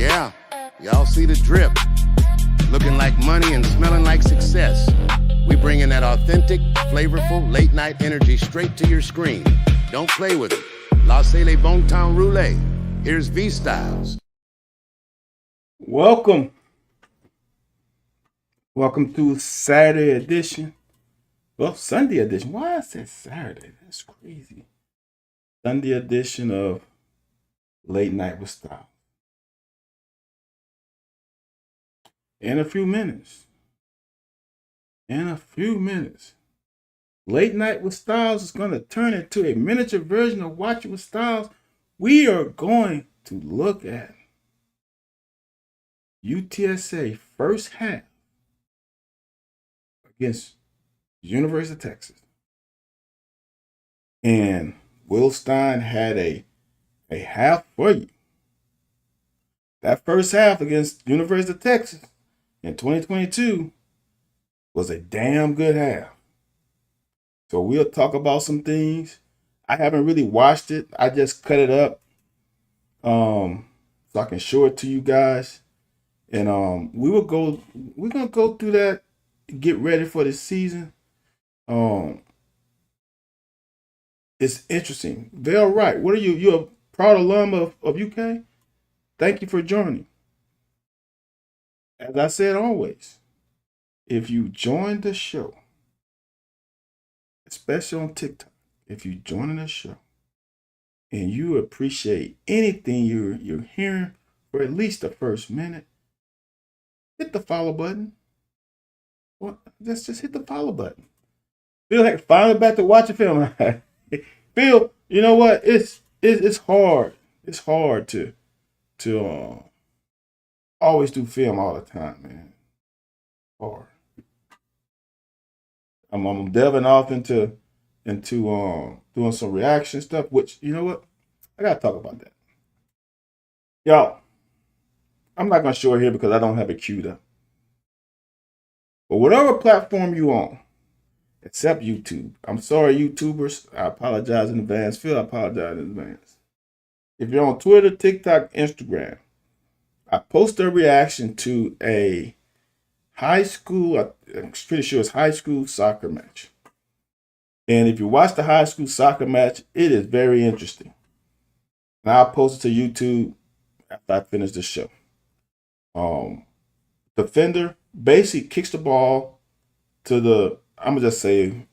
Yeah, y'all see the drip. Looking like money and smelling like success. We bring in that authentic, flavorful, late night energy straight to your screen. Don't play with it. Laissez les bon temps rouler. Here's V-Styles. Welcome. Welcome to Saturday edition. Well, Sunday edition. Why I said Saturday? That's crazy. Sunday edition of Late Night with Style. In a few minutes. Late Night with Styles is going to turn into a miniature version of Watching with Styles. We are going to look at UTSA first half against University of Texas. And Will Stein had a half for you. That first half against University of Texas in 2022 was a damn good half. So we'll talk about some things. I haven't really watched it. I just cut it up so I can show it to you guys. And we're gonna go through that, get ready for the season. It's interesting. They're right. What are you? You're a proud alum of UK? Thank you for joining. As I said always, if you join the show, especially on TikTok, if you join the show and you appreciate anything you're hearing for at least the first minute, hit the follow button. Well, just hit the follow button. Feel like finally back to watching film. Phil, you know what? It's hard. It's hard to always do film all the time, man. Hard. I'm delving off into doing some reaction stuff, which you know what? I gotta talk about that. Y'all, I'm not gonna show it here because I don't have it queued up. But whatever platform you on, except YouTube. I'm sorry, YouTubers. I apologize in advance. Phil, I apologize in advance. If you're on Twitter, TikTok, Instagram, I post a reaction to a high school, I'm pretty sure it's high school soccer match. And if you watch the high school soccer match, it is very interesting. And I'll post it to YouTube after I finish the show. Defender basically kicks the ball to the, I'm gonna just say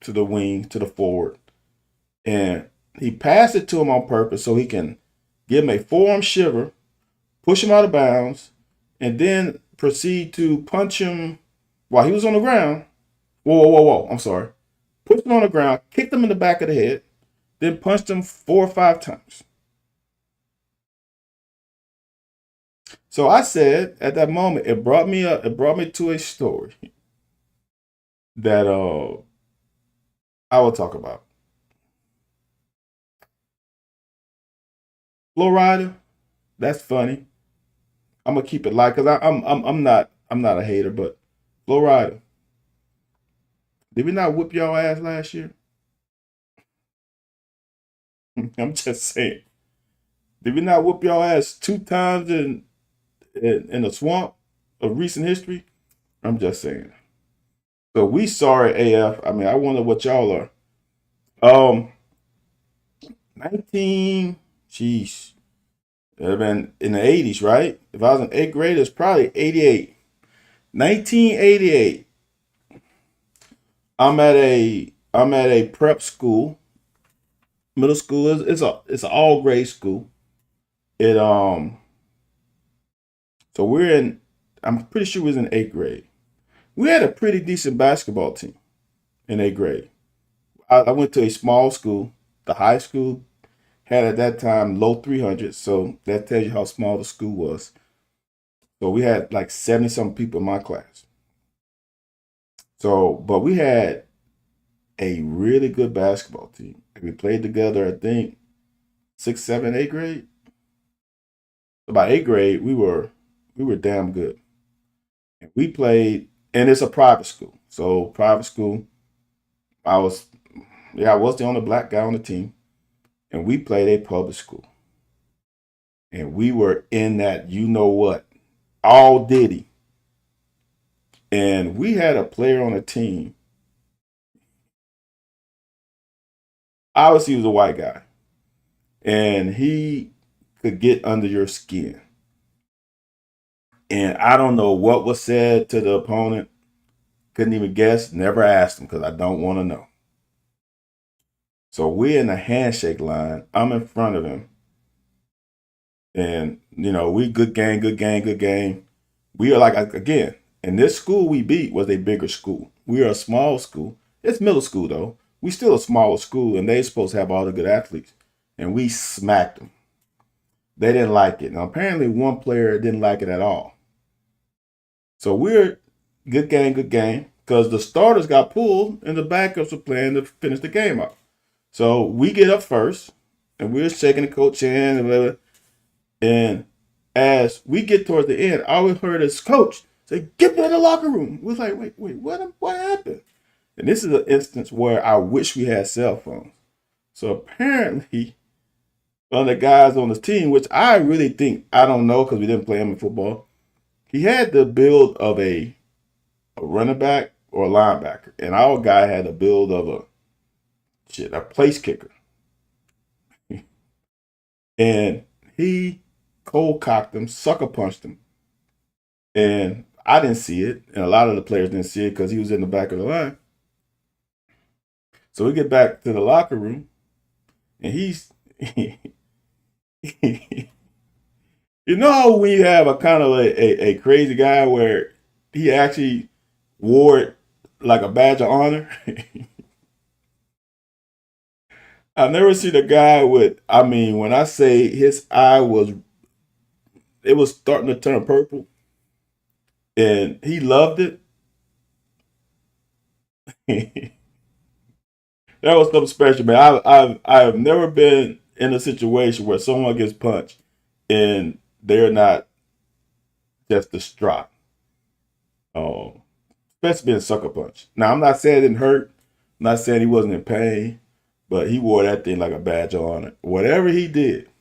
to the wing, to the forward. And he passed it to him on purpose so he can give him a forearm shiver, push him out of bounds, and then proceed to punch him while he was on the ground. Whoa. I'm sorry. Pushed him on the ground, kicked him in the back of the head, then punched him 4 or 5 times. So I said at that moment, it brought me to a story that I will talk about. Florida, that's funny. I'm gonna keep it light because I'm not a hater, but Florida, did we not whoop y'all ass last year? I'm just saying. Did we not whoop y'all ass 2 times in the swamp of recent history? I'm just saying. So we sorry AF. I mean, I wonder what y'all are. 19, jeez. It would have been in the 80s, right? If I was in 8th grade, it's probably 88. 1988. I'm at a prep school. Middle school it's an all grade school. It so I'm pretty sure we was in 8th grade. We had a pretty decent basketball team in 8th grade. I went to a small school. The high school had at that time low 300s, so that tells you how small the school was. So we had like 70 some people in my class. So, but we had a really good basketball team. We played together, I think, 6th, 7th, 8th grade. By 8th grade, we were damn good. And we played, and it's a private school. So private school, I was the only black guy on the team, and we played a public school. And we were in that, you know what, all Diddy. And we had a player on the team. Obviously, he was a white guy. And he could get under your skin. And I don't know what was said to the opponent. Couldn't even guess. Never asked him because I don't want to know. So we're in the handshake line. I'm in front of him. And, we good game, good game, good game. We are like, again, and this school we beat was a bigger school. We are a small school. It's middle school, though. We still a smaller school, and they supposed to have all the good athletes. And we smacked them. They didn't like it. Now, apparently one player didn't like it at all. So we're good game, because the starters got pulled and the backups were playing to finish the game up. So we get up first, and we're shaking the coach hand and whatever. And as we get towards the end, all we heard is coach say, "Get me in the locker room." We're like, wait, what happened? And this is an instance where I wish we had cell phones. So apparently, one of the guys on the team, which I really think, I don't know because we didn't play him in football, he had the build of a running back or a linebacker. And our guy had the build of a place kicker. And he cold cocked him, sucker punched him. And I didn't see it. And a lot of the players didn't see it because he was in the back of the line. So we get back to the locker room and he's you know how we have a kind of a crazy guy where he actually wore it like a badge of honor? I've never seen a guy with, when I say his eye it was starting to turn purple and he loved it. That was something special, man. I've never been in a situation where someone gets punched and they're not just distraught. Especially being sucker punched. Now, I'm not saying it didn't hurt. I'm not saying he wasn't in pain, but he wore that thing like a badge of honor. Whatever he did,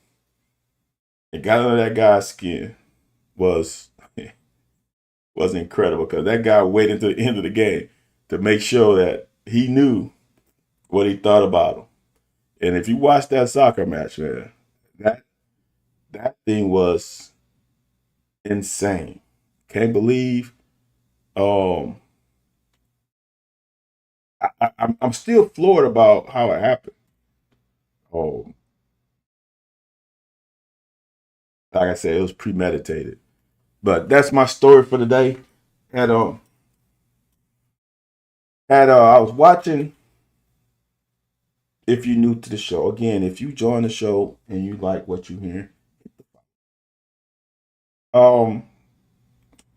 it got under that guy's skin was incredible because that guy waited until the end of the game to make sure that he knew what he thought about him. And if you watch that soccer match, man, that thing was insane. Can't believe. I'm still floored about how it happened. Um, like I said, it was premeditated. But that's my story for the day. Had I was watching. If you're new to the show, again, if you join the show and you like what you hear,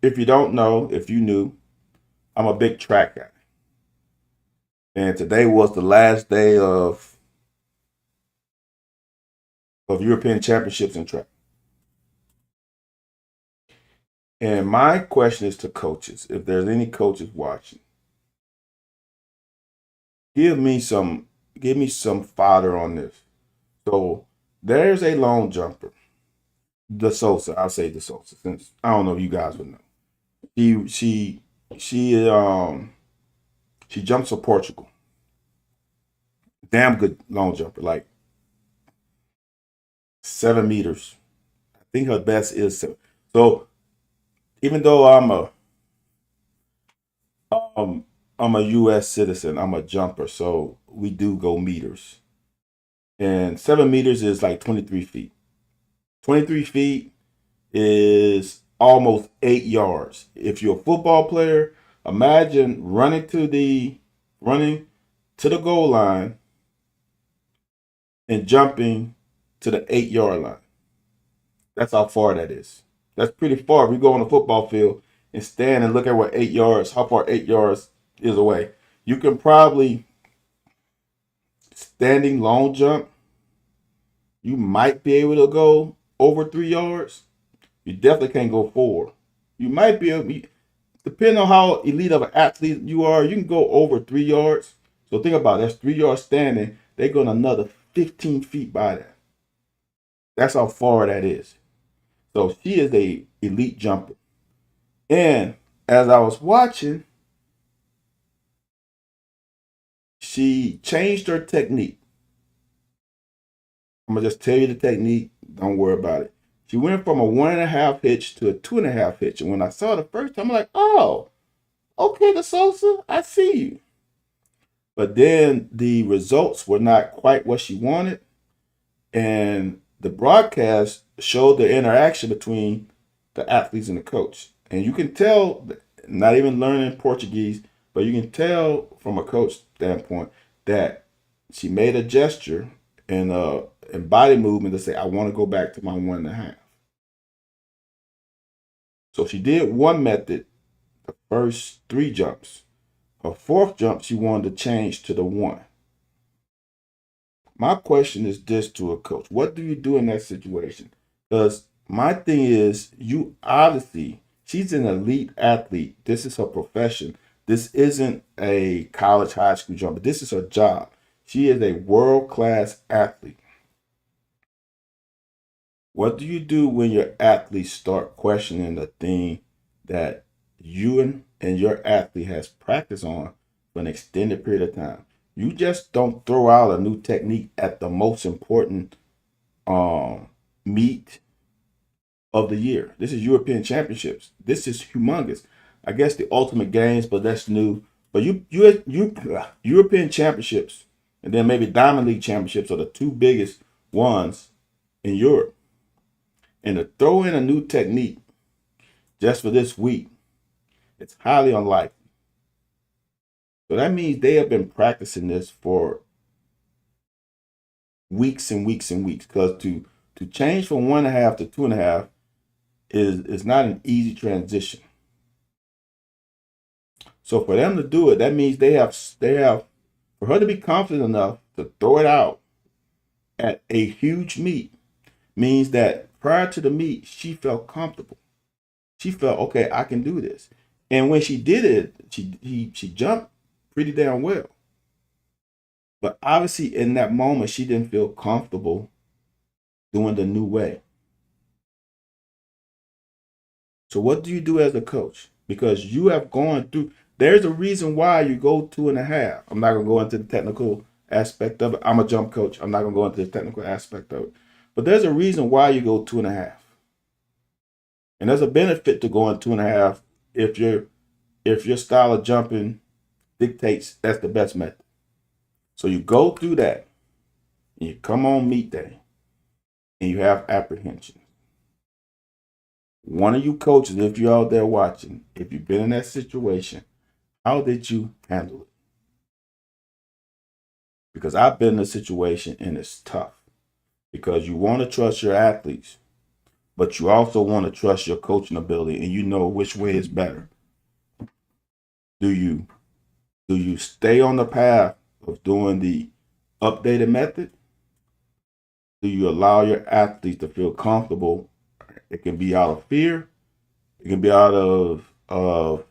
if you don't know, if you knew, I'm a big track guy. And today was the last day of European Championships in track. And my question is to coaches, if there's any coaches watching, give me some fodder on this. So there's a long jumper, De Sosa. I'll say De Sosa, since I don't know if you guys would know. She jumps for Portugal. Damn good long jumper, like 7 meters. I think her best is 7. So even though I'm a U.S. citizen, I'm a jumper, so we do go meters. And 7 meters is like 23 feet. 23 feet is almost 8 yards. If you're a football player, imagine running to the goal line and jumping to the 8-yard line. That's how far that is. That's pretty far. If you go on the football field and stand and look at how far 8 yards is away, you can probably, standing long jump, you might be able to go over 3 yards. You definitely can't go 4. You might be able, depending on how elite of an athlete you are, you can go over 3 yards. So think about it. That's 3 yards standing. They're going another 15 feet by that. That's how far that is. So she is a elite jumper. And as I was watching, she changed her technique. I'm gonna just tell you the technique. Don't worry about it. She went from a 1.5 hitch to a 2.5 hitch. And when I saw it the first time, I'm like, oh, okay, the Sosa, I see you. But then the results were not quite what she wanted. And the broadcast showed the interaction between the athletes and the coach. And you can tell, not even learning Portuguese, but you can tell from a coach standpoint that she made a gesture and body movement to say, I want to go back to my 1.5. So she did one method the first 3 jumps. Her 4th jump, she wanted to change to the 1. My question is this to a coach. What do you do in that situation? Because my thing is, you obviously, she's an elite athlete. This is her profession. This isn't a college, high school jumper. This is her job. She is a world-class athlete. What do you do when your athletes start questioning the thing that you and your athlete has practiced on for an extended period of time? You just don't throw out a new technique at the most important meet of the year. This is European Championships. This is humongous. I guess the Ultimate Games, but that's new. But you European Championships and then maybe Diamond League Championships are the 2 biggest ones in Europe. And to throw in a new technique just for this week, it's highly unlikely. So that means they have been practicing this for weeks and weeks and weeks. Because to change from 1.5 to 2.5 is not an easy transition. So for them to do it, that means they have for her to be confident enough to throw it out at a huge meet means that prior to the meet, she felt comfortable. She felt, okay, I can do this. And when she did it, she jumped pretty damn well. But obviously in that moment, she didn't feel comfortable doing the new way. So what do you do as a coach? Because you have gone through, there's a reason why you go 2.5. I'm not going to go into the technical aspect of it. I'm a jump coach. I'm not going to go into the technical aspect of it. But there's a reason why you go 2.5. And there's a benefit to going 2.5 if your style of jumping dictates that's the best method. So you go through that, and you come on meet day, and you have apprehension. One of you coaches, if you're out there watching, if you've been in that situation, how did you handle it? Because I've been in a situation and it's tough. Because you want to trust your athletes, but you also want to trust your coaching ability, and you know which way is better. Do you stay on the path of doing the updated method? Do you allow your athletes to feel comfortable? It can be out of fear. It can be out of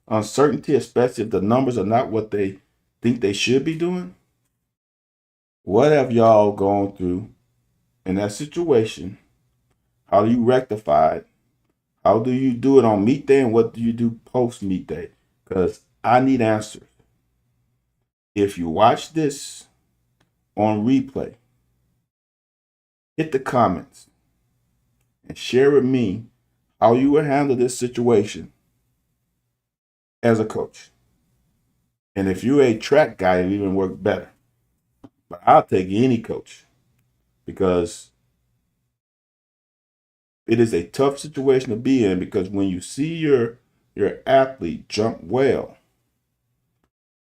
uncertainty, especially if the numbers are not what they think they should be doing. What have y'all gone through in that situation? How do you rectify it? How do you do it on meet day, and what do you do post meet day? Because I need answers. If you watch this on replay, hit the comments and share with me how you would handle this situation as a coach. And if you're a track guy, it even work better. But I'll take any coach because it is a tough situation to be in, because when you see your athlete jump well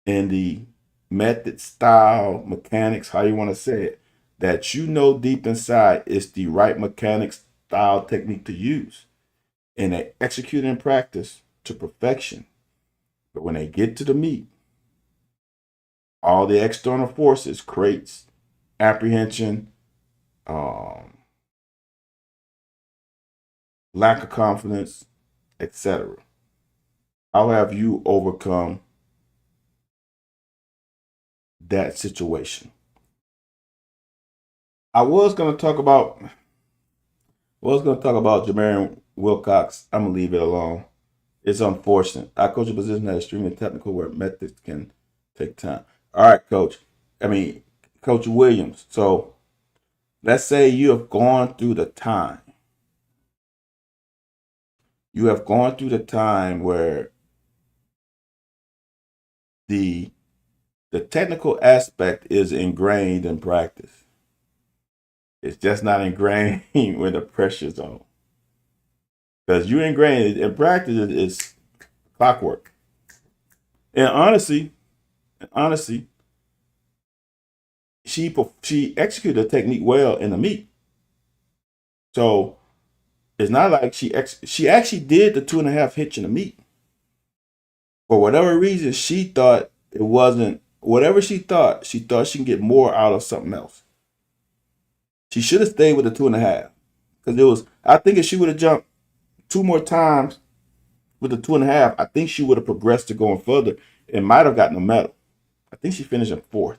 and the method, style, mechanics, how you want to say it, that you know deep inside is the right mechanics, style, technique to use, and they execute in practice to perfection. But when they get to the meet, all the external forces creates apprehension, lack of confidence, etc. How have you overcome that situation? I was going to talk about Well, I was going to talk about Jermaine Wilcox. I'm going to leave it alone. It's unfortunate. I coach a position that is extremely technical where methods can take time. All right, Coach. Coach Williams. So let's say you have gone through the time. You have gone through the time where the technical aspect is ingrained in practice. It's just not ingrained when the pressure's on. Because you ingrained in practice, it's clockwork. And honestly, she executed the technique well in the meet. So it's not like she actually did the 2.5 hitch in the meet. For whatever reason, she thought it wasn't whatever she thought she can get more out of something else. She should have stayed with the 2.5. Because I think if she would have jumped 2 more times with the 2.5, I think she would have progressed to going further and might have gotten a medal. I think she finished in 4th.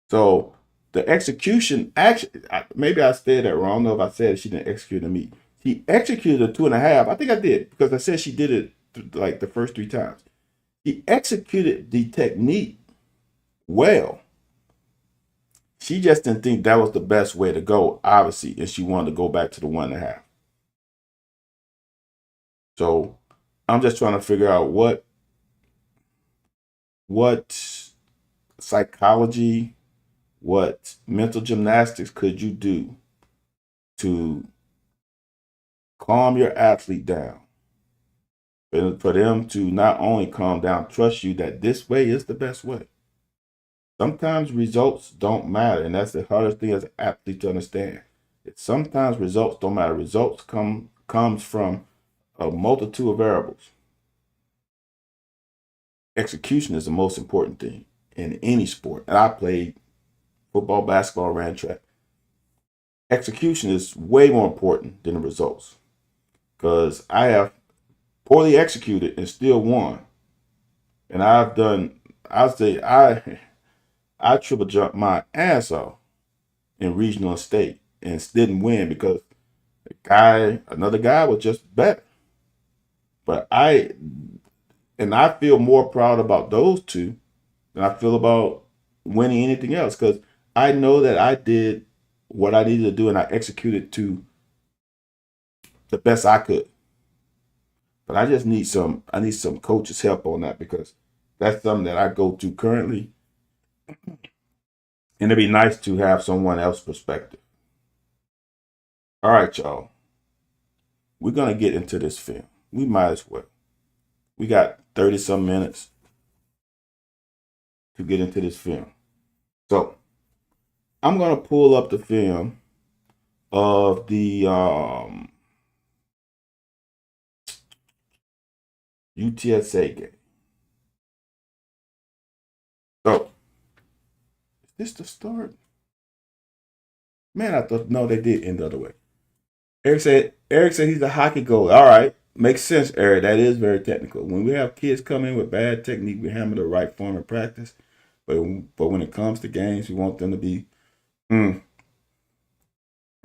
So the execution, actually, maybe I said that wrong. I don't know if I said she didn't execute the meet. She executed a 2.5. I think I did because I said she did it like the first 3 times. She executed the technique well. She just didn't think that was the best way to go, obviously, and she wanted to go back to the 1.5. So I'm just trying to figure out what psychology, what mental gymnastics could you do to calm your athlete down? And for them to not only calm down, trust you that this way is the best way. Sometimes results don't matter, and that's the hardest thing as an athlete to understand. Sometimes results don't matter. Results comes from a multitude of variables. Execution is the most important thing in any sport. And I played football, basketball, ran track. Execution is way more important than the results because I have poorly executed and still won. And I'll say I triple jumped my ass off in regional and state and didn't win because another guy was just better. But I feel more proud about those two than I feel about winning anything else because I know that I did what I needed to do and I executed to the best I could. But I need some coaches' help on that because that's something that I go to currently. And it'd be nice to have someone else's perspective. All right, y'all. We're going to get into this film. We might as well. We got 30-some minutes to get into this film. So I'm going to pull up the film of the UTSA game. So, is this the start? Man, I thought, no, they did end the other way. Eric said he's a hockey goalie. All right. Makes sense, Eric. That is very technical. When we have kids come in with bad technique, we hammer the right form of practice. But when it comes to games, we want them to be,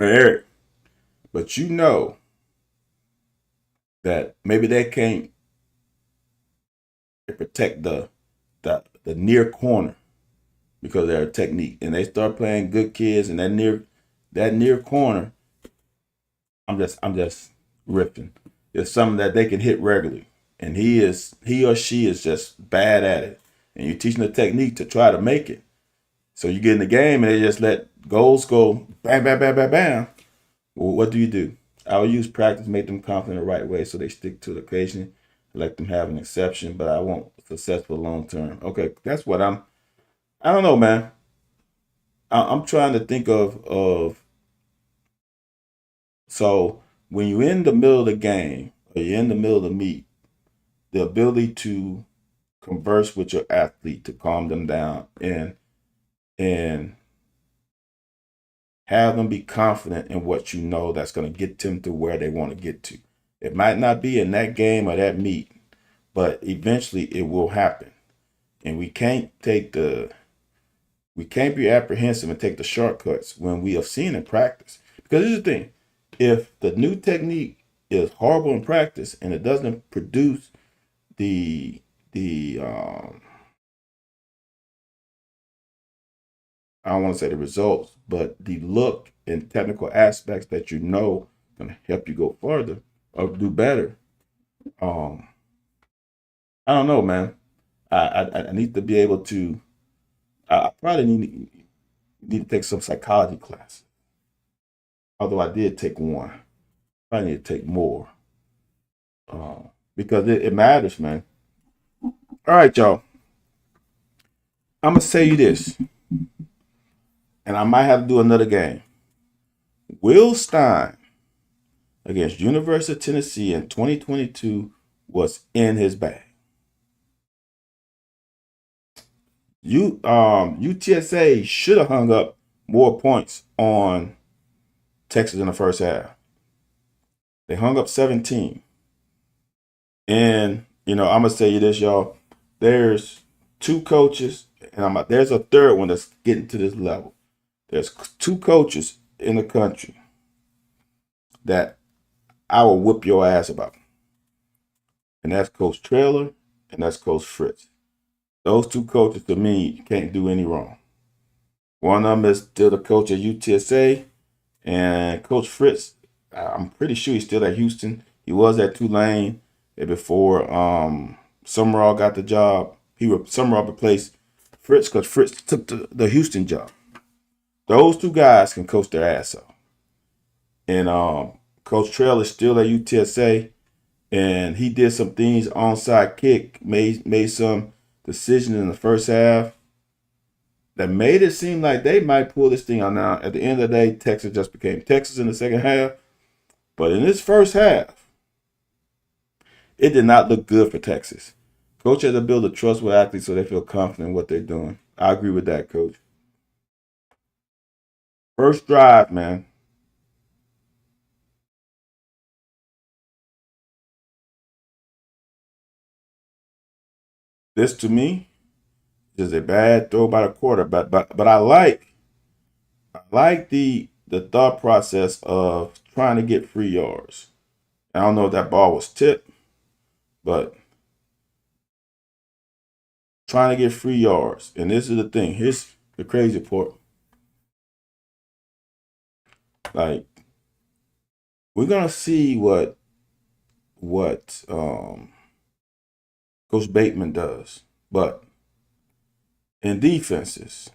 Eric, but you know that maybe they can't protect the near corner because of their technique. And they start playing good kids and that near corner, I'm just riffing. It's something that they can hit regularly. And he or she is just bad at it. And you're teaching the technique to try to make it. So you get in the game and they just let goals go bam, bam, bam, bam, bam. Well, what do? I will use practice, make them confident the right way so they stick to the occasion, let them have an exception, but I want successful long term. Okay, that's what I don't know, man. I'm trying to think of so when you're in the middle of the game or you're in the middle of the meet, the ability to converse with your athlete to calm them down and have them be confident in what you know that's going to get them to where they want to get to. It might not be in that game or that meet, but eventually it will happen. And we can't take the We can't be apprehensive and take the shortcuts when we have seen in practice. Because here's the thing: if the new technique is horrible in practice and it doesn't produce the I don't want to say the results, but the look and technical aspects that gonna help you go further or do better. Um, I don't know, man. I need to be able to. I probably need to take some psychology class. Although I did take one, probably need to take more because it matters, man. All right, y'all. I'm gonna say you this, and I might have to do another game. Will Stein against University of Tennessee in 2022 was in his bag. UTSA should have hung up more points on Texas in the first half. They hung up 17. And I'm gonna say you this, y'all. There's two coaches, and there's a third one that's getting to this level. There's two coaches in the country that I will whoop your ass about. And that's Coach Traylor and that's Coach Fritz. Those two coaches, to me, can't do any wrong. One of them is still the coach at UTSA, and Coach Fritz, I'm pretty sure he's still at Houston. He was at Tulane before Summerall got the job. Summerall replaced Fritz because Fritz took the Houston job. Those two guys can coach their ass off. And Coach Trail is still at UTSA, and he did some things onside kick, made some decisions in the first half that made it seem like they might pull this thing out. Now, at the end of the day, Texas just became Texas in the second half. But in this first half, it did not look good for Texas. Coach had to build a trust with athletes so they feel confident in what they're doing. I agree with that, Coach. First drive, man. This, to me, is a bad throw by the quarterback. But I like the thought process of trying to get free yards. I don't know if that ball was tipped, but trying to get free yards. And this is the thing. Here's the crazy part. Like, we're gonna see what Coach Bateman does, but in defenses,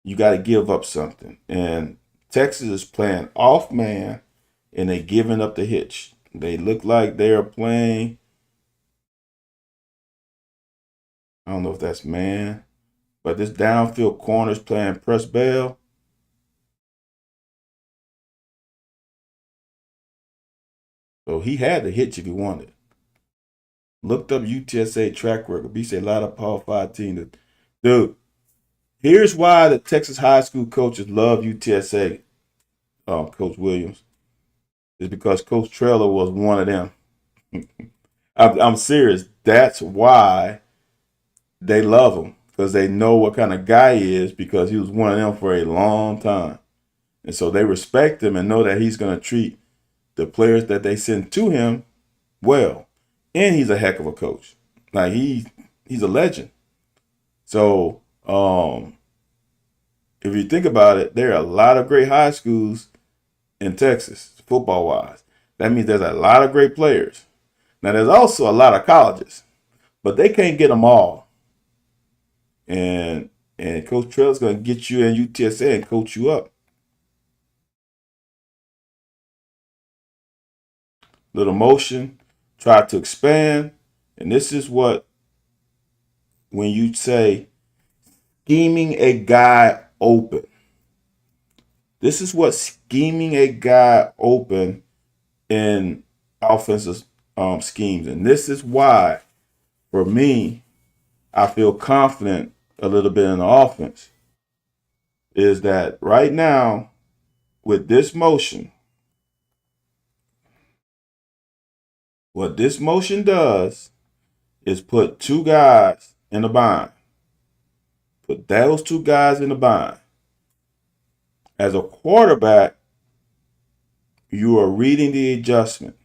you got to give up something. And Texas is playing off man, and they giving up the hitch. They look like they are playing. I don't know if that's man, but this downfield corner is playing press bail. So he had the hitch if he wanted. Looked up UTSA track record. He said a lot of Power 5 teams. Dude, here's why the Texas high school coaches love UTSA, Coach Williams. Is because Coach Traylor was one of them. I'm serious. That's why they love him, because they know what kind of guy he is, because he was one of them for a long time. And so they respect him and know that he's going to treat the players that they send to him well. And he's a heck of a coach. Like, he's a legend. So if you think about it, there are a lot of great high schools in Texas, football-wise. That means there's a lot of great players. Now, there's also a lot of colleges, but they can't get them all. And Coach Trail's going to get you in UTSA and coach you up. Little motion, try to expand. And this is what, when you say scheming a guy open, this is what scheming a guy open in offensive schemes. And this is why, for me, I feel confident a little bit in the offense, is that right now, with this motion, what this motion does is put two guys in a bind. Put those two guys in the bind. As a quarterback, you are reading the adjustment.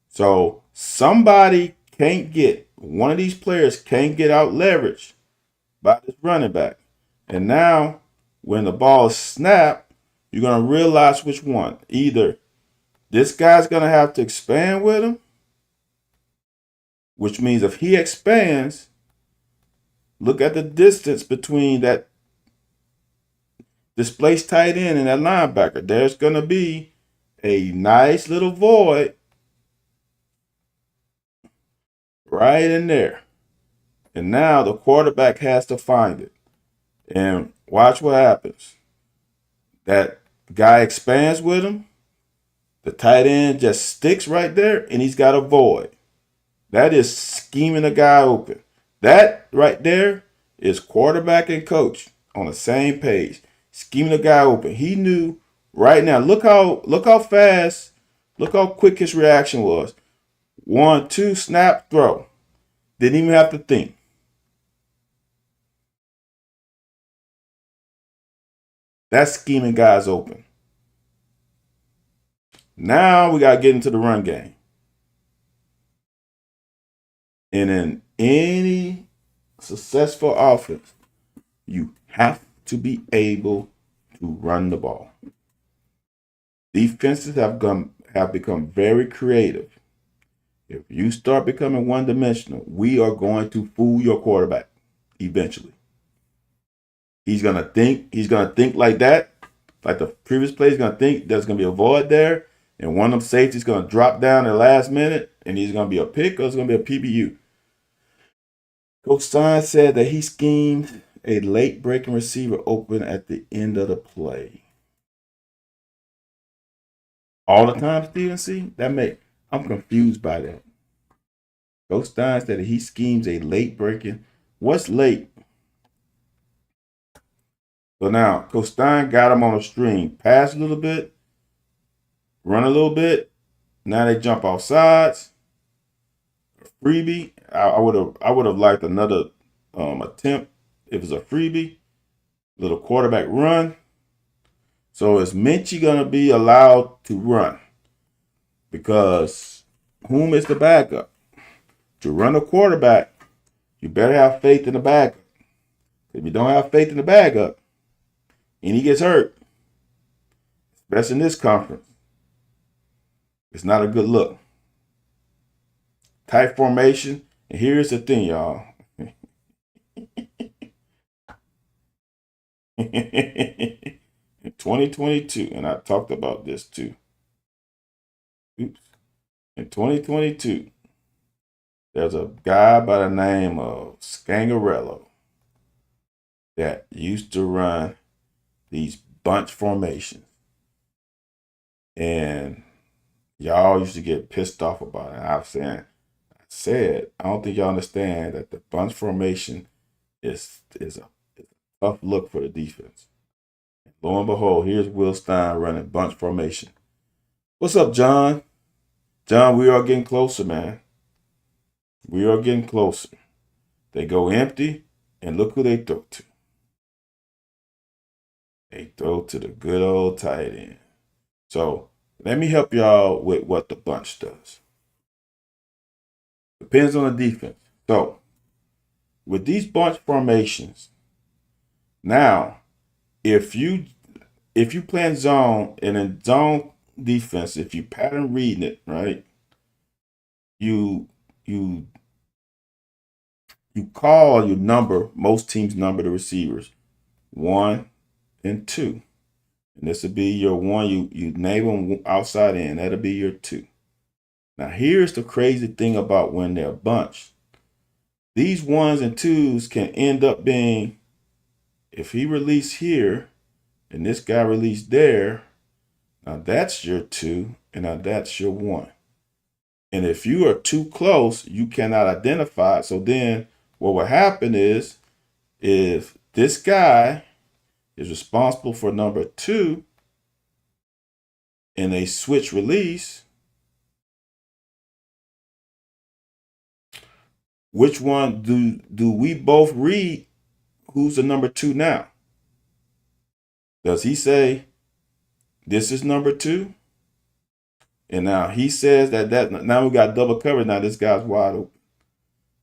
So somebody can't get, one of these players can't get out leveraged by this running back. And now, when the ball is snapped, you're going to realize which one. Either this guy's going to have to expand with him, which means if he expands, look at the distance between that displaced tight end and that linebacker. There's going to be a nice little void right in there. And now the quarterback has to find it. And watch what happens. That guy expands with him. The tight end just sticks right there, and he's got a void. That is scheming a guy open. That right there is quarterback and coach on the same page. Scheming a guy open. He knew right now. Look how fast, look how quick his reaction was. 1, 2, snap, throw. Didn't even have to think. That's scheming guys open. Now we got to get into the run game. And in any successful offense, you have to be able to run the ball. Defenses have become very creative. If you start becoming one-dimensional, we are going to fool your quarterback eventually. He's gonna think like that, like the previous play. He's gonna think there's gonna be a void there, and one of them safeties gonna drop down at the last minute, and he's gonna be a pick or it's gonna be a PBU. Coach Stein said that he schemed a late breaking receiver open at the end of the play. All the time, Steven C. I'm confused by that. Coach Stein said that he schemes a late breaking. What's late? So now, Coach Stein got him on a string. Pass a little bit, run a little bit. Now they jump off sides. Freebie. I would have liked another attempt if it's a freebie. Little quarterback run. So is Minchie gonna be allowed to run? Because whom is the backup? To run a quarterback, you better have faith in the backup. If you don't have faith in the backup, and he gets hurt, especially in this conference, it's not a good look. Tight formation. And here's the thing, y'all. In 2022, and I talked about this too. Oops. In 2022, there's a guy by the name of Scangarello that used to run these bunch formations. And y'all used to get pissed off about it. I said, I don't think y'all understand that the bunch formation is a tough look for the defense. And lo and behold, here's Will Stein running bunch formation. What's up, John? John, we are getting closer, man. We are getting closer. They go empty, and look who they throw to. They throw to the good old tight end. So let me help y'all with what the bunch does. Depends on the defense. So with these bunch formations, now if you play in zone, and in zone defense, if you pattern reading it, right, you call your number, most teams number the receivers 1 and 2. And this would be your 1. You name them outside in. That'll be your 2. Now, here's the crazy thing about when they're bunched. These 1s and 2s can end up being, if he released here and this guy released there, now that's your 2 and now that's your 1. And if you are too close, you cannot identify it. So then what will happen is, if this guy is responsible for number 2 and they switch release, which one do we both read who's the number 2 now? Does he say this is number 2? And now he says that now we got double coverage. Now this guy's wide open.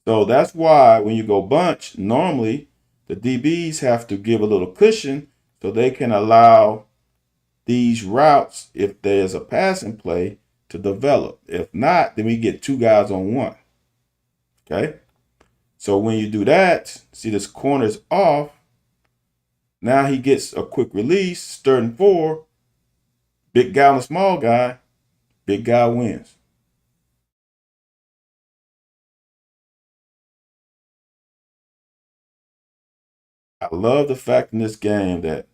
So that's why when you go bunch, normally the DBs have to give a little cushion so they can allow these routes, if there's a passing play, to develop. If not, then we get 2 guys on 1. Okay? So when you do that, see this corner's off. Now he gets a quick release, 3rd and 4. Big guy on a small guy. Big guy wins. I love the fact in this game that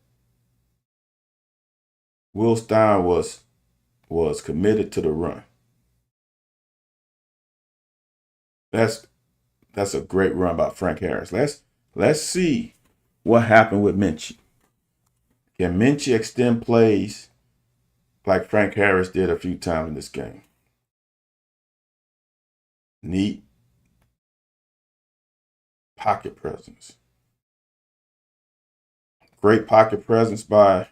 Will Stein was committed to the run. That's a great run by Frank Harris. Let's see what happened with Minchie. Can Minchie extend plays like Frank Harris did a few times in this game? Neat pocket presence. Great pocket presence by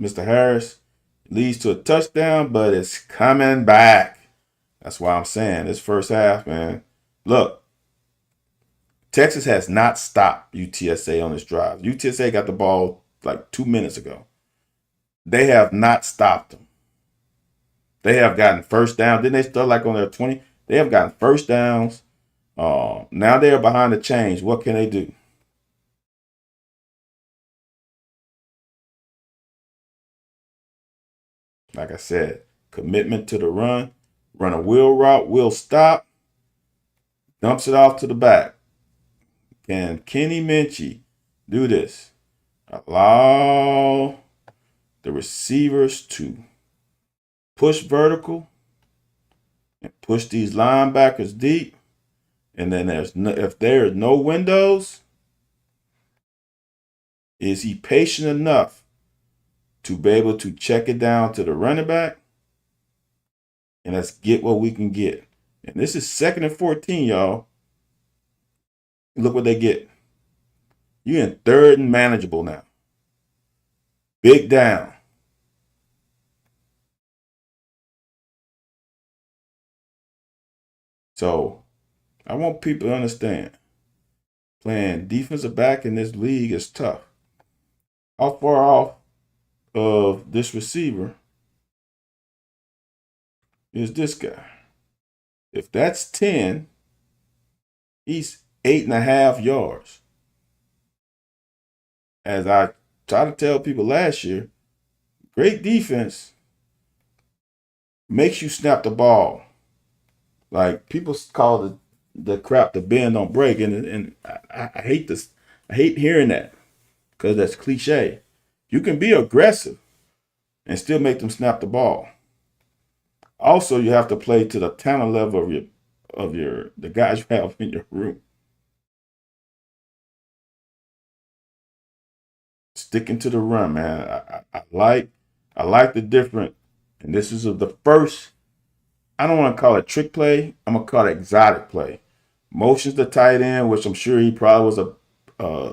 Mr. Harris. Leads to a touchdown, but it's coming back. That's why I'm saying this first half, man. Look, Texas has not stopped UTSA on this drive. UTSA got the ball like 2 minutes ago. They have not stopped them. They have gotten first down. Didn't they start like on their 20? They have gotten first downs. Now they are behind the chains. What can they do? Like I said, commitment to the run. Run a wheel route, wheel stop. Dumps it off to the back. Can Kenny Minchie do this? Allow the receivers to push vertical and push these linebackers deep. And then if there are no windows, is he patient enough to be able to check it down to the running back? And let's get what we can get. And this is 2nd and 14, y'all. Look what they get. You're in 3rd and manageable now. Big down. So I want people to understand, playing defensive back in this league is tough. How far off of this receiver is this guy? If that's 10, he's 8.5 yards. As I tried to tell people last year, great defense makes you snap the ball. Like people call the crap the bend don't break, and I hate this. I hate hearing that because that's cliche. You can be aggressive and still make them snap the ball. Also, you have to play to the talent level of the guys you have in your room. Sticking to the run, man. I like the different, and this is the first. I don't want to call it trick play. I'm gonna call it exotic play. Motions the tight end, which I'm sure he probably was a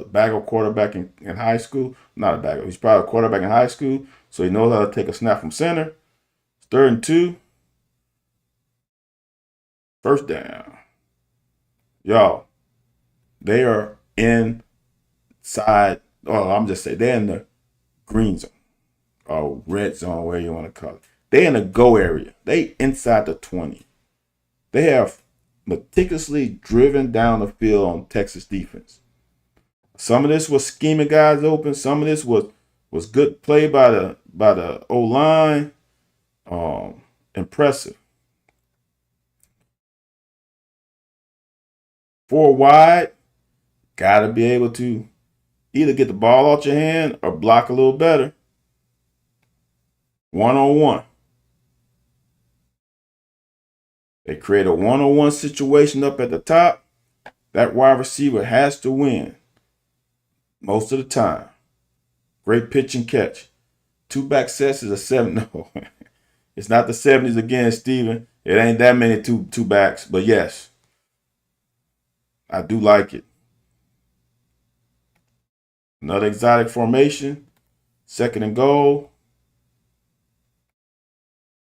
backup quarterback in high school. Not a backup. He's probably a quarterback in high school, so he knows how to take a snap from center. 3rd and 2. First down. Y'all, they are inside. Oh, I'm just saying they're in the green zone or red zone, where you want to call it. They're in the go area. They inside the 20. They have meticulously driven down the field on Texas defense. Some of this was scheming guys open. Some of this was good play by the O-line. Impressive. 4 wide. Got to be able to either get the ball out your hand or block a little better. 1-on-1. They create a 1-on-1 situation up at the top. That wide receiver has to win most of the time. Great pitch and catch. 2-back sets is a 7. No, it's not the 70s again, Steven. It ain't that many two backs, but yes, I do like it. Another exotic formation. 2nd and goal.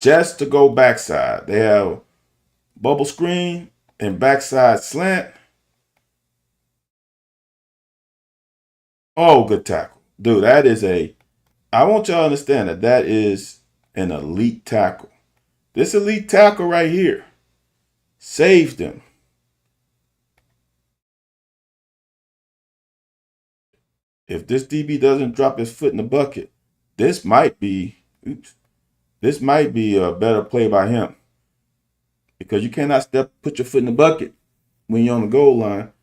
Just to go backside. They have bubble screen and backside slant. Oh, good tackle. Dude, that is I want y'all to understand that is an elite tackle. This elite tackle right here saves them. If this DB doesn't drop his foot in the bucket, this might be a better play by him. Because you cannot put your foot in the bucket when you're on the goal line.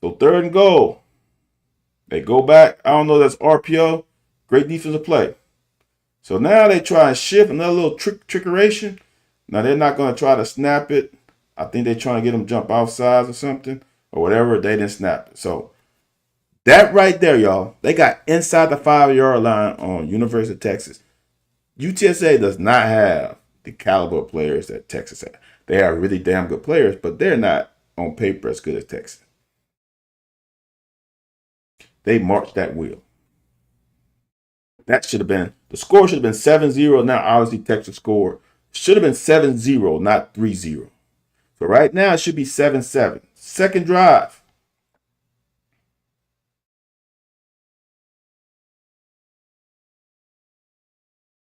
So 3rd and goal. They go back. I don't know, that's RPO. Great defensive play. So now they try and shift another little trickeration. Now they're not going to try to snap it. I think they're trying to get them jump outside or something or whatever. They didn't snap it. So that right there, y'all, they got inside the 5-yard line on University of Texas. UTSA does not have the caliber of players that Texas has. They are really damn good players, but they're not on paper as good as Texas. They marched that wheel. That should have been, the score should have been 7-0. Now, obviously, Texas scored. Should have been 7-0, not 3-0. So right now, it should be 7-7. Second drive.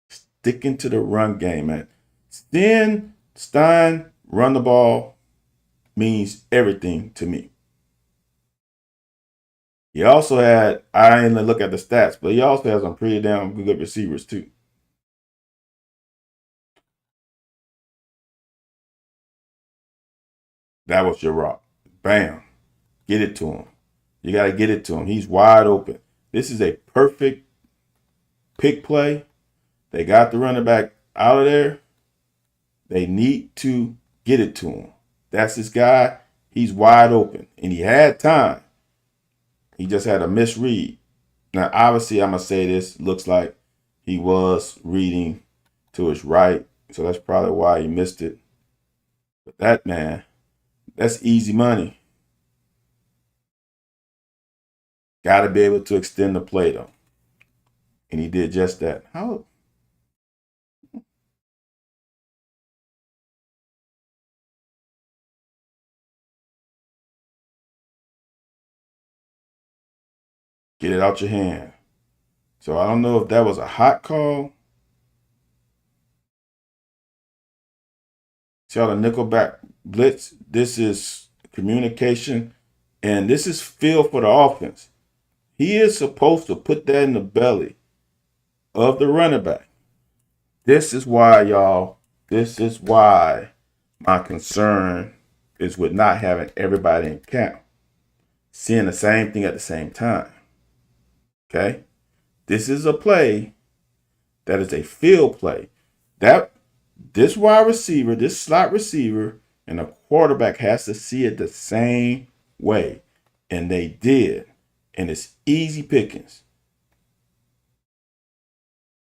Sticking to the run game, man. Stein, run the ball means everything to me. He also had, I didn't look at the stats, but he also has some pretty damn good receivers too. That was your rock. Bam. Get it to him. You got to get it to him. He's wide open. This is a perfect pick play. They got the running back out of there. They need to get it to him. That's this guy. He's wide open. And he had time. He just had a misread. Now, obviously, I'm going to say this. Looks like he was reading to his right. So that's probably why he missed it. But that, man, that's easy money. Got to be able to extend the play, though. And he did just that. How? Get it out your hand. So I don't know if that was a hot call. See how the nickelback blitz? This is communication, and this is feel for the offense. He is supposed to put that in the belly of the running back. This is why, y'all, this is why my concern is with not having everybody in camp, seeing the same thing at the same time. Okay? This is a play that is a field play. This wide receiver, this slot receiver, and the quarterback has to see it the same way. And they did. And it's easy pickings.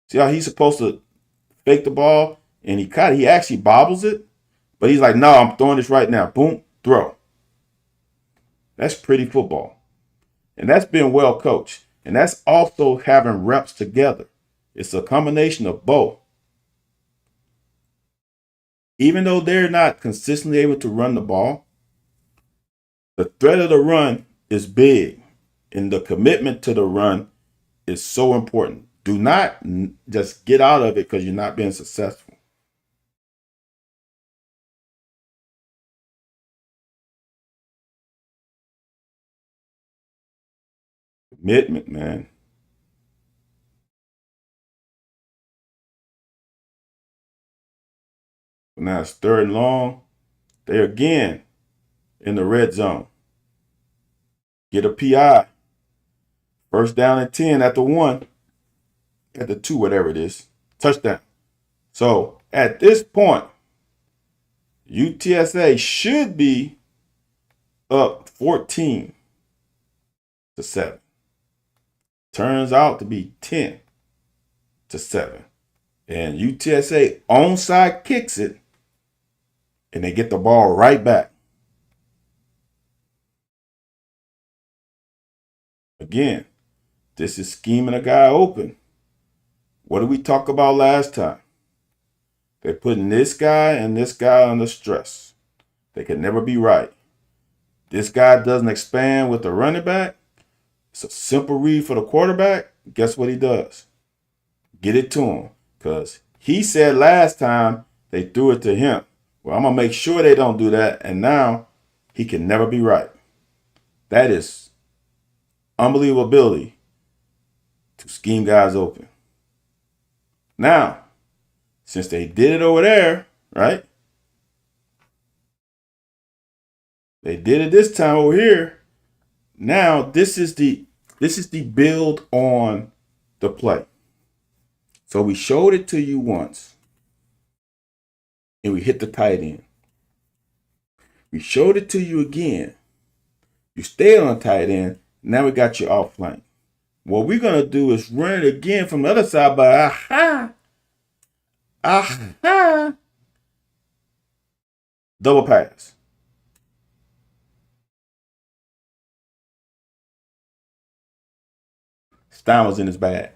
See how he's supposed to fake the ball? And he actually bobbles it. But he's like, no, I'm throwing this right now. Boom, throw. That's pretty football. And that's being well coached. And that's also having reps together. It's a combination of both. Even though they're not consistently able to run the ball, the threat of the run is big. And the commitment to the run is so important. Do not just get out of it because you're not being successful. Commitment, man. Now it's 3rd and long. They're again in the red zone. Get a PI. First down and 10 at the 1. At the 2, whatever it is. Touchdown. So at this point, UTSA should be up 14-7. Turns out to be 10-7. And UTSA onside kicks it. And they get the ball right back. Again, This is scheming a guy open. What did we talk about last time? They're putting this guy and this guy under stress. They can never be right. This guy doesn't expand with the running back. It's a simple read for the quarterback. Guess what he does? Get it to him. Because he said last time they threw it to him. Well, I'm going to make sure they don't do that. And now he can never be right. That is unbelievable ability to scheme guys open. Now, since they did it over there, right? They did it this time over here. Now this is the build on the play. So we showed it to you once, and we hit the tight end. We showed it to you again. You stayed on tight end. Now we got you off flank. What we're gonna do is run it again from the other side, but double pass. Stein was in his bag.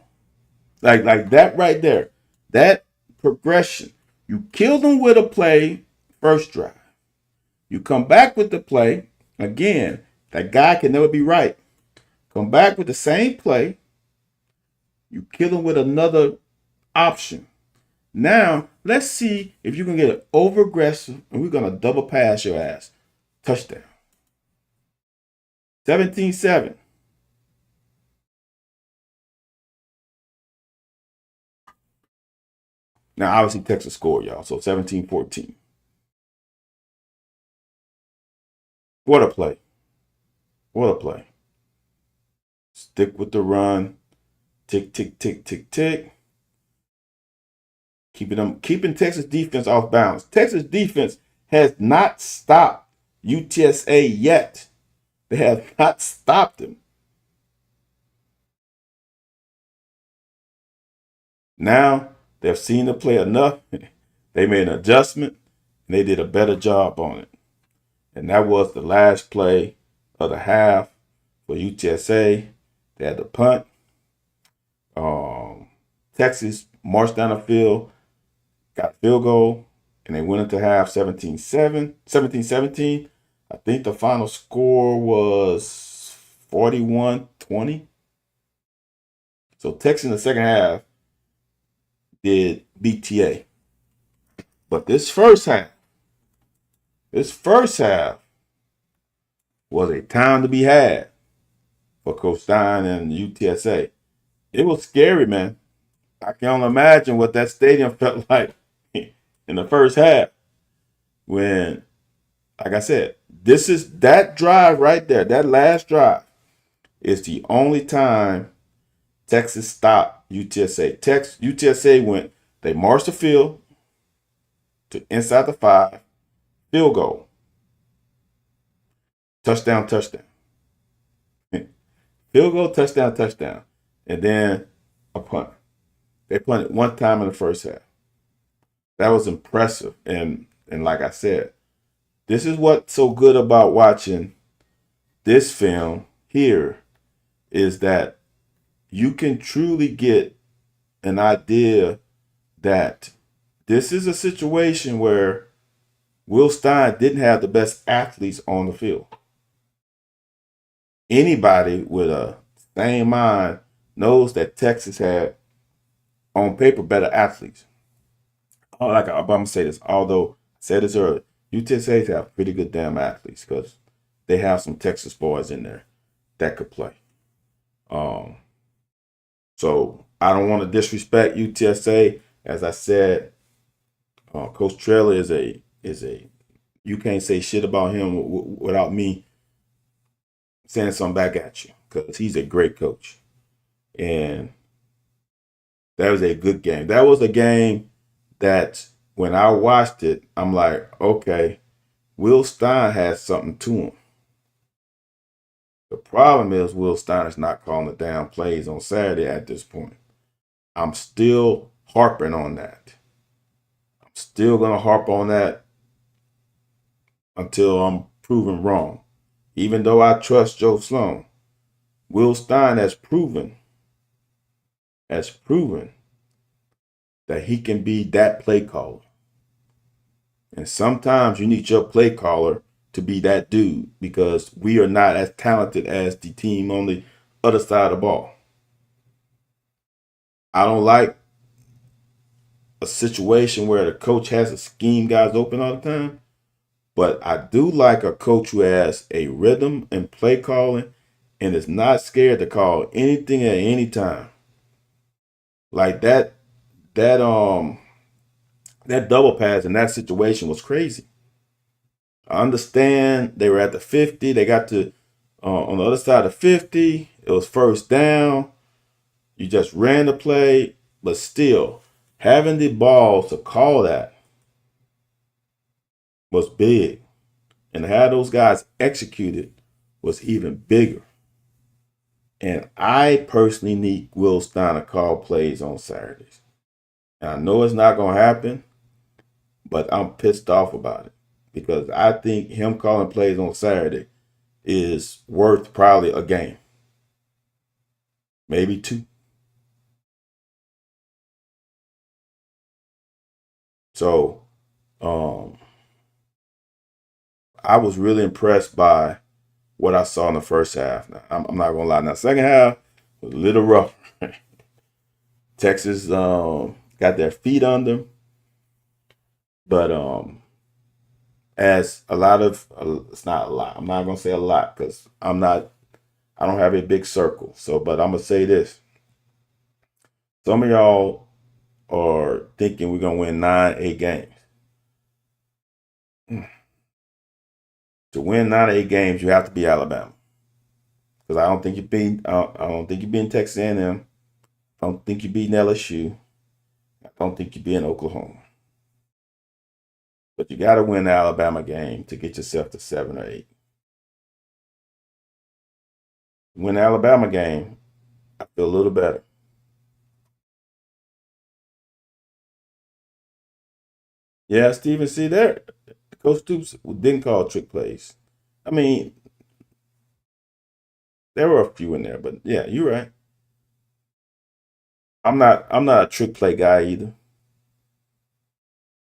Like that right there. That progression. You killed him with a play first drive. You come back with the play. Again, that guy can never be right. Come back with the same play. You kill him with another option. Now, let's see if you can get it over aggressive, and we're going to double pass your ass. Touchdown. 17-7. Now, obviously, Texas scored, y'all. So 17-14. What a play. What a play. Stick with the run. Tick, tick, tick, tick, tick. Keeping Texas defense off balance. Texas defense has not stopped UTSA yet. They have not stopped them. Now, they've seen the play enough. They made an adjustment, and they did a better job on it. And that was the last play of the half for UTSA. They had the punt. Texas marched down the field, got a field goal, and they went into half 17-17. I think the final score was 41-20. So Texas in the second half did BTA. But this first half was a time to be had for Coach Stein and UTSA. It was scary, man. I can only imagine what that stadium felt like in the first half when, like I said, this is that drive right there. That last drive is the only time Texas stopped UTSA. UTSA they marched the field to inside the 5, field goal. Touchdown. Field goal, touchdown. And then a punt. They punted one time in the first half. That was impressive. And like I said, this is what's so good about watching this film here is that you can truly get an idea that this is a situation where Will Stein didn't have the best athletes on the field. Anybody with a sane mind knows that Texas had, on paper, better athletes. I'm going to say this, although I said this earlier, UTSA have pretty good damn athletes because they have some Texas boys in there that could play. So I don't want to disrespect UTSA. As I said, Coach Trailer is a you can't say shit about him without me saying something back at you because he's a great coach. And that was a good game. That was a game that when I watched it, I'm like, okay, Will Stein has something to him. The problem is Will Stein is not calling the damn plays on Saturday at this point. I'm still harping on that. I'm still going to harp on that until I'm proven wrong. Even though I trust Joe Sloan, Will Stein has proven has proven that he can be that play caller. And sometimes you need your play caller to be that dude because we are not as talented as the team on the other side of the ball. I don't like a situation where the coach has to scheme guys open all the time, but I do like a coach who has a rhythm and play calling and is not scared to call anything at any time. Like that that double pass in that situation was crazy. I understand they were at the 50. They got to on the other side of 50. It was first down. You just ran the play, but still having the balls to call that was big, and how those guys executed was even bigger. And I personally need Will Stein to call plays on Saturdays. And I know it's not going to happen, but I'm pissed off about it because I think him calling plays on Saturday is worth probably a game, maybe two. So I was really impressed by what I saw in the first half. Now, I'm not gonna lie. Now, second half was a little rough. Texas got their feet under them, but as a lot of it's not a lot. I'm not gonna say a lot because I don't have a big circle. So, but I'm gonna say this: some of y'all are thinking we're gonna win 9, 8 games. To win 9, 8 games, you have to be Alabama. Because I don't think you beat I don't think you beat Texas A&M. I don't think you beat LSU. I don't think you beat Oklahoma. But you got to win the Alabama game to get yourself to 7 or 8. Win the Alabama game, I feel a little better. Yeah, Steven, see there, Coach Stoops didn't call trick plays. I mean, there were a few in there, but yeah, you're right. I'm not a trick play guy either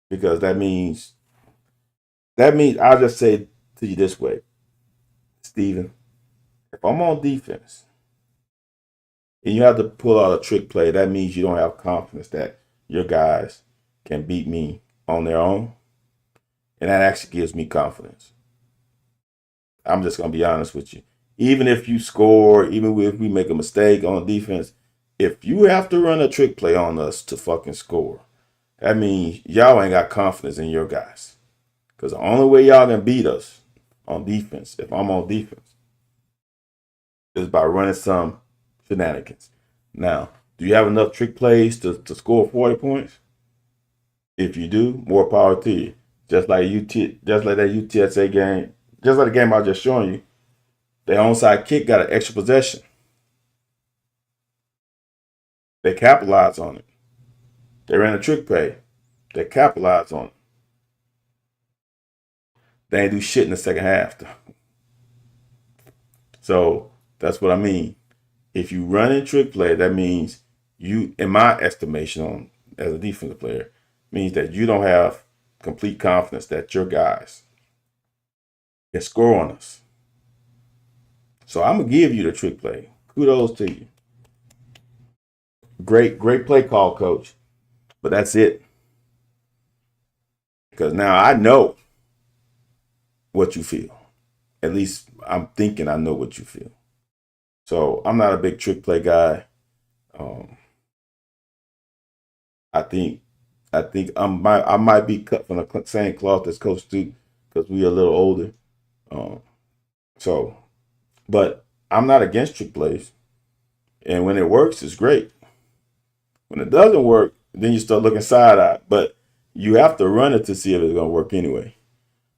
because that means I'll just say to you this way, Steven, if I'm on defense and you have to pull out a trick play, that means you don't have confidence that your guys can beat me on their own. And that actually gives me confidence. I'm just going to be honest with you. Even if you score, even if we make a mistake on defense, if you have to run a trick play on us to fucking score, that means y'all ain't got confidence in your guys. Because the only way y'all can beat us on defense, if I'm on defense, is by running some shenanigans. Now, do you have enough trick plays to score 40 points? If you do, more power to you. Just like that UTSA game, just like the game I was just showing you, the onside kick got an extra possession. They capitalized on it. They ran a trick play. They capitalized on it. They ain't do shit in the second half, though. So that's what I mean. If you run a trick play, that means you, in my estimation, as a defensive player, means that you don't have complete confidence that your guys can score on us. So I'm gonna give you the trick play. Kudos to you. Great play call, coach. But that's it. Because now I know what you feel. At least I'm thinking I know what you feel. So I'm not a big trick play guy. Um, I think I might be cut from the same cloth as Coach Duke because we are a little older. Um, so, but I'm not against trick plays, and when it works, it's great. When it doesn't work, then you start looking side eye. But you have to run it to see if it's gonna work anyway.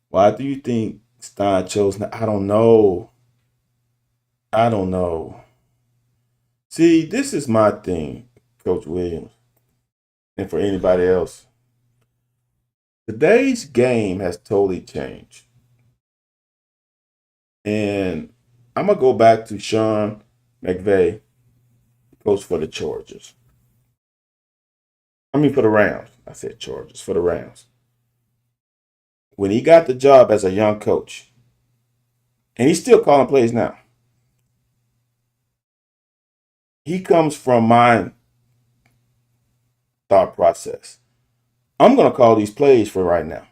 Why do you think Stein chose? I don't know. I don't know. See, this is my thing, Coach Williams, and for anybody else. Today's game has totally changed. And I'm going to go back to Sean McVay, coach for the Chargers. I mean, for the Rams. I said Chargers, for the Rams. When he got the job as a young coach, and he's still calling plays now, he comes from my thought process. I'm going to call these plays for right now.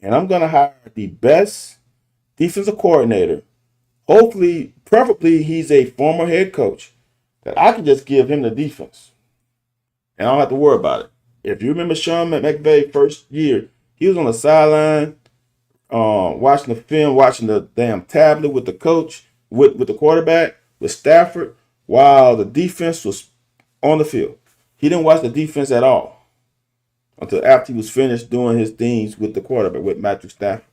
And I'm going to hire the best defensive coordinator. Hopefully, preferably, he's a former head coach that I can just give him the defense. And I don't have to worry about it. If you remember Sean McVay's first year, he was on the sideline watching the film, watching the damn tablet with the coach, with the quarterback, with Stafford, while the defense was on the field. He didn't watch the defense at all until after he was finished doing his things with the quarterback, with Matthew Stafford.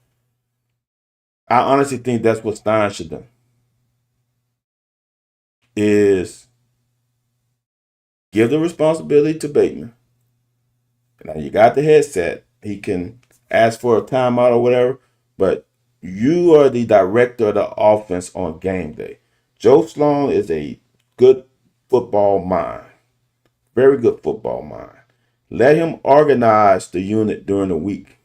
I honestly think that's what Stein should do. Is give the responsibility to Bateman. Now you got the headset. He can ask for a timeout or whatever, but you are the director of the offense on game day. Joe Sloan is a good football mind. Very good football mind. Let him organize the unit during the week.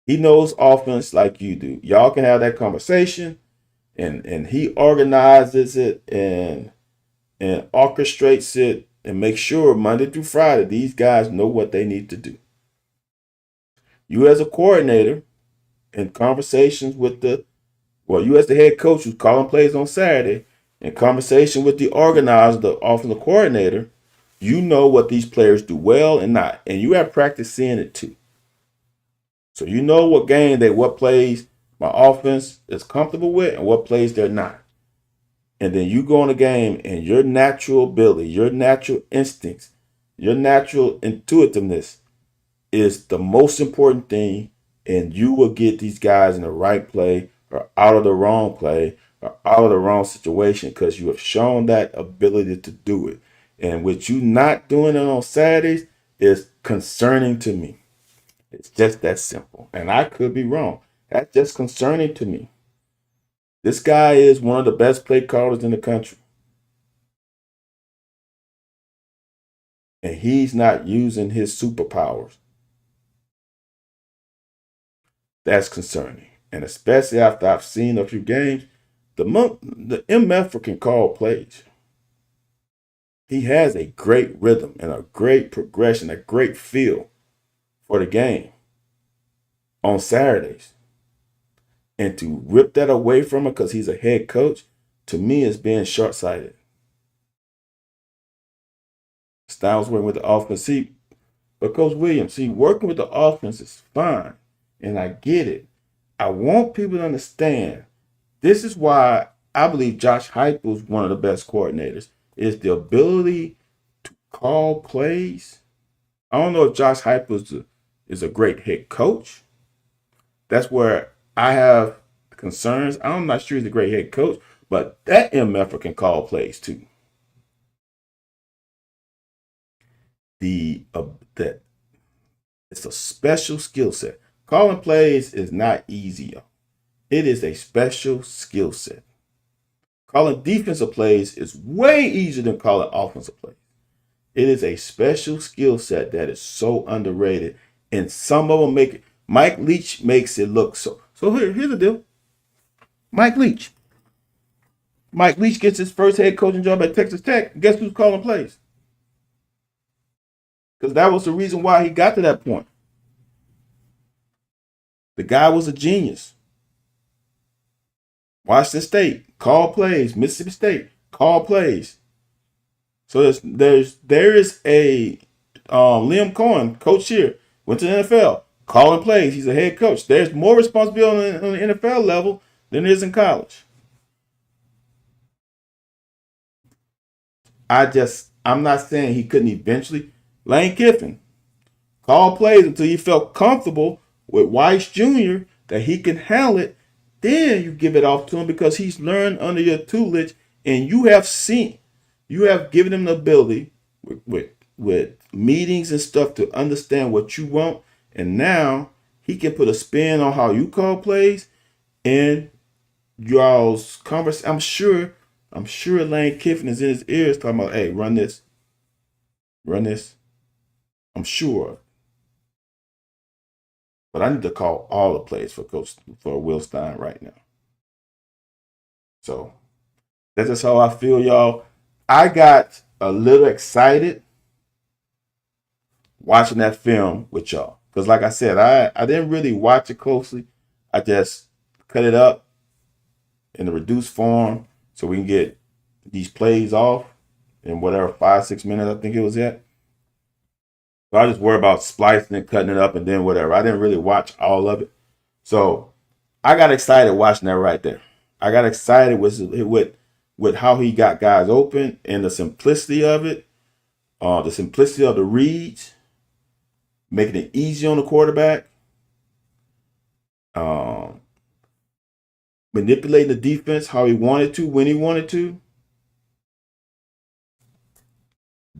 He knows offense like you do. Y'all can have that conversation, and he organizes it and orchestrates it and makes sure Monday through Friday these guys know what they need to do. You as a coordinator in conversations with you as the head coach who's calling plays on Saturday, in conversation with the organizer, the offensive coordinator, you know what these players do well and not. And you have practice seeing it too. So you know what plays my offense is comfortable with and what plays they're not. And then you go in the game and your natural ability, your natural instincts, your natural intuitiveness is the most important thing. And you will get these guys in the right play or out of the wrong play or out of the wrong situation because you have shown that ability to do it. And with you not doing it on Saturdays is concerning to me. It's just that simple. And I could be wrong. That's just concerning to me. This guy is one of the best play callers in the country. And he's not using his superpowers. That's concerning. And especially after I've seen a few games, the MF can call plays. He has a great rhythm and a great progression, a great feel for the game on Saturdays. And to rip that away from him because he's a head coach, to me, is being short-sighted. Styles working with the offense. But Coach Williams, working with the offense is fine. And I get it. I want people to understand. This is why I believe Josh Heupel is one of the best coordinators. Is the ability to call plays. I don't know if Josh Heupel is a great head coach. That's where I have concerns. I'm not sure he's a great head coach, but that MF can call plays too. That it's a special skill set. Calling plays is not easy, y'all. It is a special skill set. Calling defensive plays is way easier than calling offensive plays. It is a special skill set that is so underrated, and some of them make it. Mike Leach makes it look so. So here's the deal. Mike Leach. Mike Leach gets his first head coaching job at Texas Tech. Guess who's calling plays? Because that was the reason why he got to that point. The guy was a genius. Washington State, call plays. Mississippi State, call plays. So there is a Liam Cohen, coach here, went to the NFL, calling plays. He's a head coach. There's more responsibility on the NFL level than there is in college. I'm not saying he couldn't eventually. Lane Kiffin, call plays until you felt comfortable with Weiss Jr. that he can handle it. Then you give it off to him because he's learned under your tutelage, and you have given him the ability with meetings and stuff to understand what you want, and now he can put a spin on how you call plays and y'all's conversation. I'm sure Lane Kiffin is in his ears talking about, hey, run this. I'm sure. But I need to call all the plays for Will Stein right now. So that's just how I feel, y'all. I got a little excited watching that film with y'all. Because like I said, I didn't really watch it closely. I just cut it up in the reduced form so we can get these plays off in whatever 5-6 minutes I think it was at. So I just worry about splicing and cutting it up and then whatever. I didn't really watch all of it. So I got excited watching that right there. I got excited with how he got guys open and the simplicity of it, the simplicity of the reads, making it easy on the quarterback, manipulating the defense how he wanted to, when he wanted to.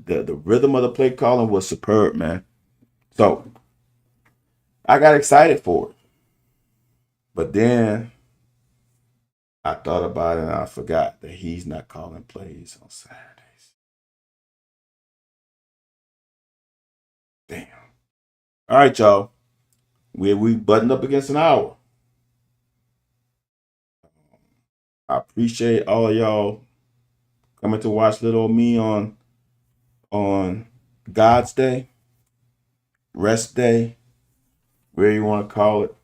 The rhythm of the play calling was superb, man. So I got excited for it. But then I thought about it and I forgot that he's not calling plays on Saturdays. Damn. All right, y'all. We buttoned up against an hour. I appreciate all of y'all coming to watch little old me on God's Day, Rest Day, whatever you want to call it.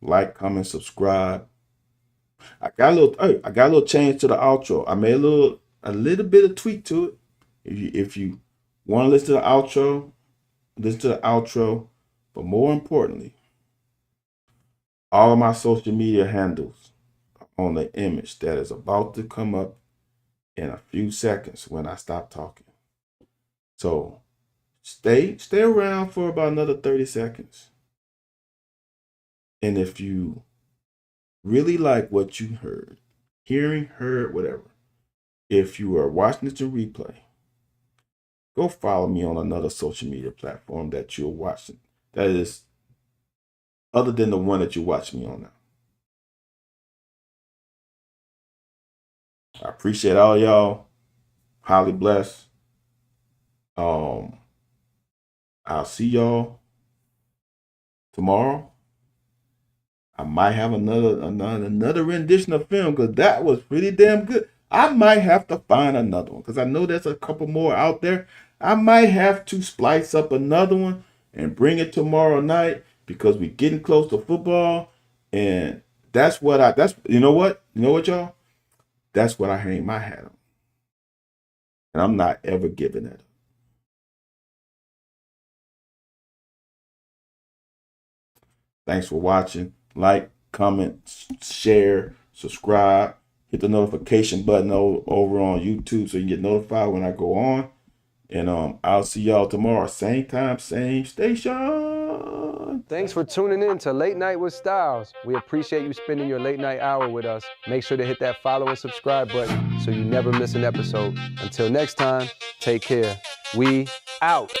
Like, comment, subscribe. I got a little change to the outro. I made a little bit of tweak to it. If you want to listen to the outro, listen to the outro. But more importantly, all of my social media handles are on the image that is about to come up in a few seconds when I stop talking. So stay around for about another 30 seconds. And if you really like what you heard, heard, whatever, if you are watching this in replay, go follow me on another social media platform that you're watching. That is other than the one that you watch me on now. I appreciate all y'all. Highly blessed. I'll see y'all tomorrow. I might have another rendition of film because that was pretty damn good. I might have to find another one because I know there's a couple more out there. I might have to splice up another one and bring it tomorrow night because we're getting close to football. And you know what, y'all? That's what I hang my hat on. And I'm not ever giving that up. Thanks for watching. Like, comment, share, subscribe. Hit the notification button over on YouTube so you can get notified when I go on. And I'll see y'all tomorrow. Same time, same station. Thanks for tuning in to Late Night with Styles. We appreciate you spending your late night hour with us. Make sure to hit that follow and subscribe button so you never miss an episode. Until next time, take care. We out.